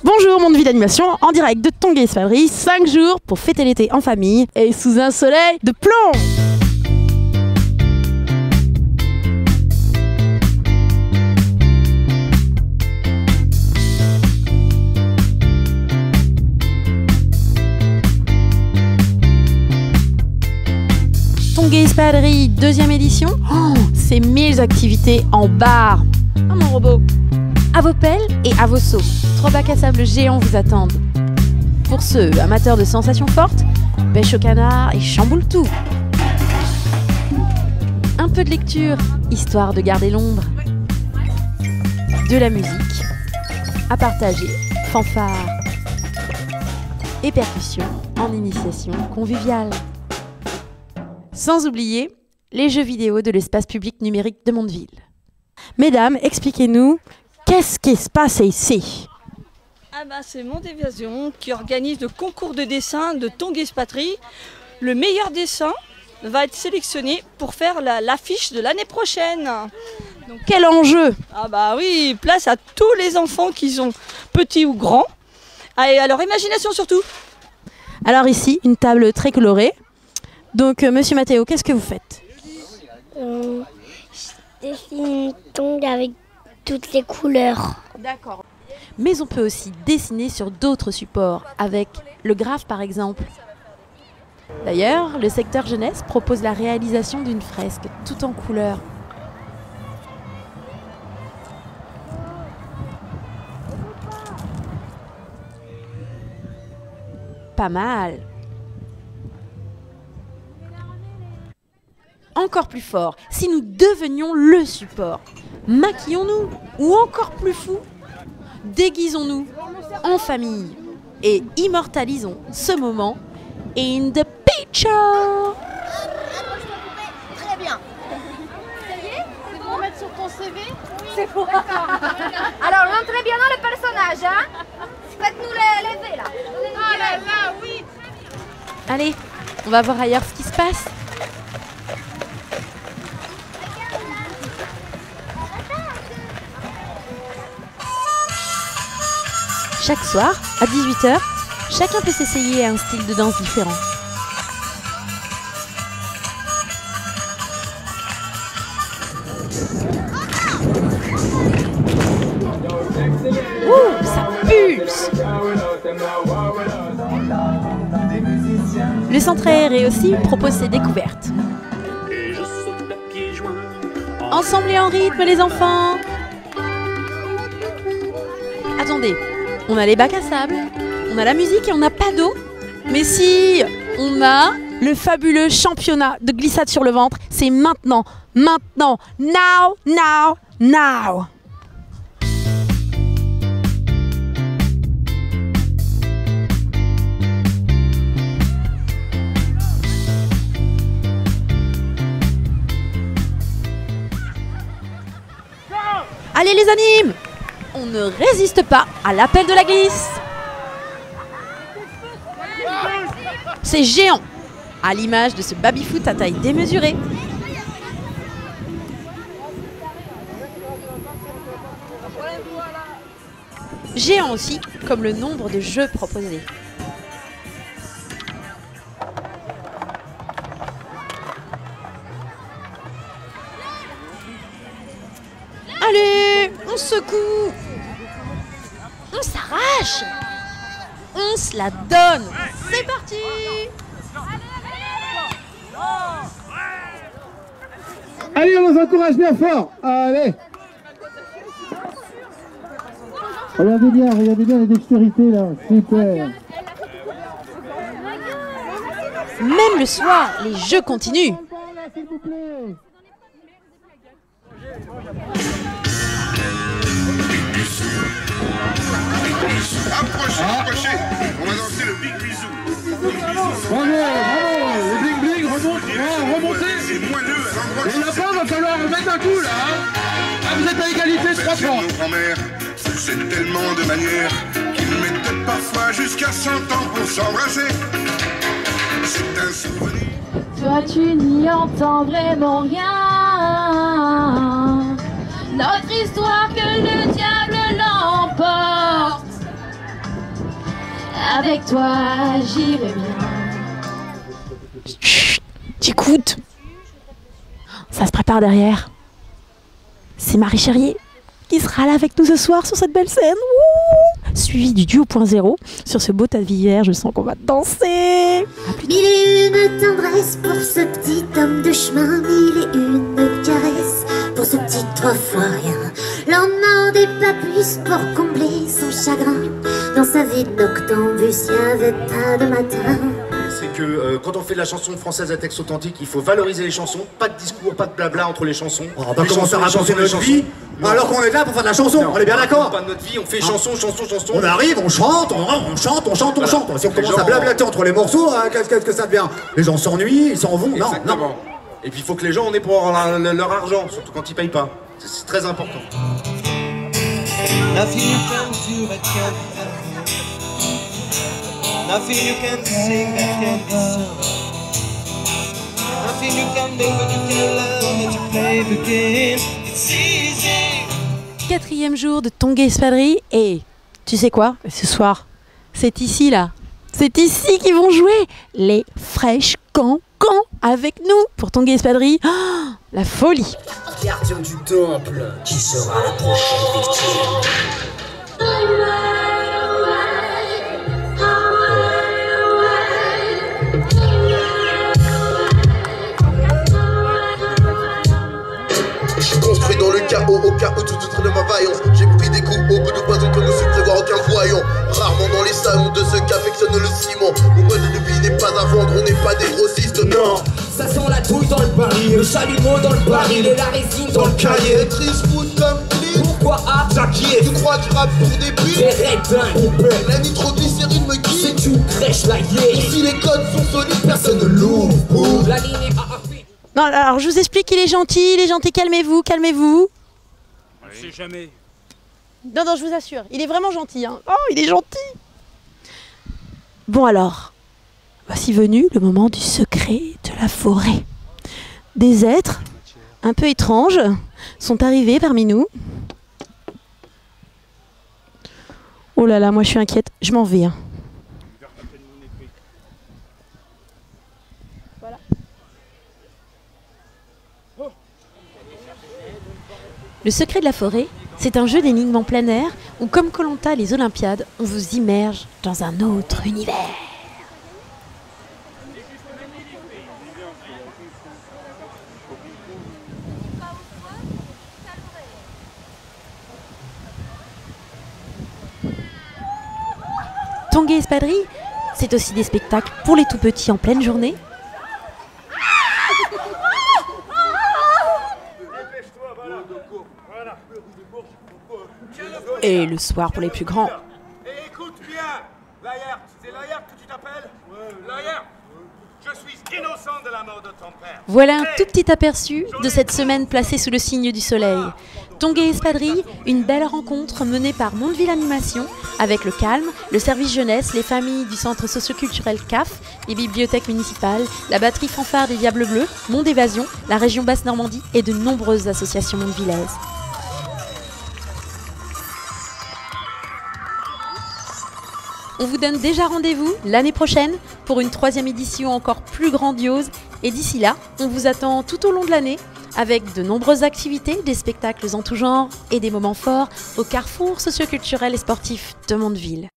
Bonjour, Monde Vie d'animation en direct de Tongué Espadrille, 5 jours pour fêter l'été en famille et sous un soleil de plomb. Tongué Espadrille, deuxième édition. Oh, c'est 1000 activités en bar. Ah mon robot. À vos pelles et à vos seaux, 3 bacs à sable géants vous attendent. Pour ceux amateurs de sensations fortes, pêche au canard et chamboule tout. Un peu de lecture, histoire de garder l'ombre. De la musique, à partager, fanfare et percussions en initiation conviviale. Sans oublier les jeux vidéo de l'espace public numérique de Mondeville. Mesdames, expliquez-nous, qu'est-ce qui se passe ici? C'est Mondévision qui organise le concours de dessin de Tongué Espadrille. Le meilleur dessin va être sélectionné pour faire l'affiche de l'année prochaine. Donc, quel enjeu! Oui, place à tous les enfants qui sont petits ou grands, et à leur imagination surtout. Alors ici, une table très colorée. Donc, Monsieur Mathéo, qu'est-ce que vous faites? Je dessine une tongue avec toutes les couleurs. D'accord. Mais on peut aussi dessiner sur d'autres supports, avec le graphe par exemple. D'ailleurs, le secteur jeunesse propose la réalisation d'une fresque tout en couleurs. Pas mal. Encore plus fort, si nous devenions le support, maquillons-nous, ou encore plus fou, déguisons-nous en famille et immortalisons ce moment in the picture. Très bien. Ça y est, c'est pour mettre sur ton CV? Oui. C'est pour. Alors, rentrez bien dans le personnage, hein? Faites-nous les V, là. Ah là là, oui. Allez, on va voir ailleurs ce qui se passe. Chaque soir, à 18 h, chacun peut s'essayer à un style de danse différent. Ouh, ça pulse! Le centre aéré aussi propose ses découvertes. Ensemble et en rythme, les enfants! Attendez. On a les bacs à sable, on a la musique et on n'a pas d'eau. Mais si, on a le fabuleux championnat de glissade sur le ventre. C'est maintenant, maintenant, now, now, now. Allez les animes! On ne résiste pas à l'appel de la glisse. C'est géant, à l'image de ce baby-foot à taille démesurée. Géant aussi, comme le nombre de jeux proposés. Allez, on secoue. On s'arrache. On se la donne. C'est parti. Allez, on les encourage bien fort. Allez. Regardez bien les dextérités là. Super. Même le soir, les jeux continuent. S'il vous plaît. Approchez, on va danser le big bisou. Bravo, le bling bling remontez. C'est moelleux à l'endroit. Et là-bas, va falloir mettre un coup là. Vous êtes à égalité, 3 points. Nos grands-mères faisaient tellement de manières qu'ils mettaient parfois jusqu'à 100 ans pour s'embrasser. C'est un souvenir. Toi, tu n'y entends vraiment rien. Notre histoire que le diable l'emporte. avec toi j'irai bien. Chut, t'écoutes. Ça se prépare derrière. C'est Marie Cherrier qui sera là avec nous ce soir sur cette belle scène. Ouh, suivi du duo point zéro sur ce beau tas de vie vert. Je sens qu'on va danser. Mille et une tendresse pour ce petit homme de chemin, mille et une caresses pour ce petit trois fois rien. L'en demandait pas plus pour combler son chagrin. Dans sa vie de noctambus, il y avait pas de matin. C'est que quand on fait de la chanson française à texte authentique, il faut valoriser les chansons, pas de discours, pas de blabla entre les chansons. On va pas commencer à raconter notre vie alors qu'on est là pour faire de la chanson, on est bien d'accord? Pas de notre vie, on fait chanson. On arrive, on chante. Si on commence à blablater entre les morceaux, qu'est-ce que ça devient? Les gens s'ennuient, ils s'en vont, non. Et puis il faut que les gens en aient pour avoir leur argent, surtout quand ils payent pas. C'est très important. Nothing you can do that can be done. Nothing you can sing that can be sung. Nothing you can make but you can learn that you play the game. It's easy. 4e jour de Tongué Espadrille et tu sais quoi? Ce soir, c'est ici là. C'est ici qu'ils vont jouer les Fresh Cancans avec nous pour Tongué Espadrille. Oh, la folie! Gardien du temple, qui sera la prochaine victime? Construit dans le chaos, au cas où tout outre de ma vaillance. J'ai pris des coups au bout de poison que ne sait prévoir aucun voyant. Rarement dans les salons de ceux qui affectionnent le ciment. Mon mode de vie n'est pas à vendre, on n'est pas des grossistes, non. Ça sent la douille dans le baril, le chalumeau dans le baril et la résine dans le cahier. Triste foot comme clip. Pourquoi à Jackie? Tu crois que je rappe pour des putes? Des rétins, mon père. La nitroglycérine me guide. C'est une crèche la yé. Si les codes sont solides, personne ne l'ouvre. La ligne est à. Non, alors je vous explique, il est gentil, calmez-vous, calmez-vous. C'est jamais. Non, je vous assure, il est vraiment gentil. Hein. Oh, il est gentil. Bon alors, voici venu le moment du secret de la forêt. Des êtres un peu étranges sont arrivés parmi nous. Oh là là, moi je suis inquiète, je m'en vais. Hein. Voilà. Le secret de la forêt, c'est un jeu d'énigmes en plein air où, comme Koh-Lanta et les Olympiades, on vous immerge dans un autre univers. Tongué Espadrille, c'est aussi des spectacles pour les tout petits en pleine journée. Et le soir pour les plus grands. Et écoute bien, Layert, c'est Layert que tu t'appelles? Layert, je suis innocent de la mort de ton père. Voilà un tout petit aperçu de cette semaine placée sous le signe du soleil. Tongué Espadrille, une belle rencontre menée par Mondeville Animation avec le Calme, le service jeunesse, les familles du centre socioculturel CAF, les bibliothèques municipales, la batterie fanfare des Diables Bleus, Monde Évasion, la région Basse-Normandie et de nombreuses associations mondevillaises. On vous donne déjà rendez-vous l'année prochaine pour une 3e édition encore plus grandiose. Et d'ici là, on vous attend tout au long de l'année avec de nombreuses activités, des spectacles en tout genre et des moments forts au carrefour socioculturel et sportif de Mondeville.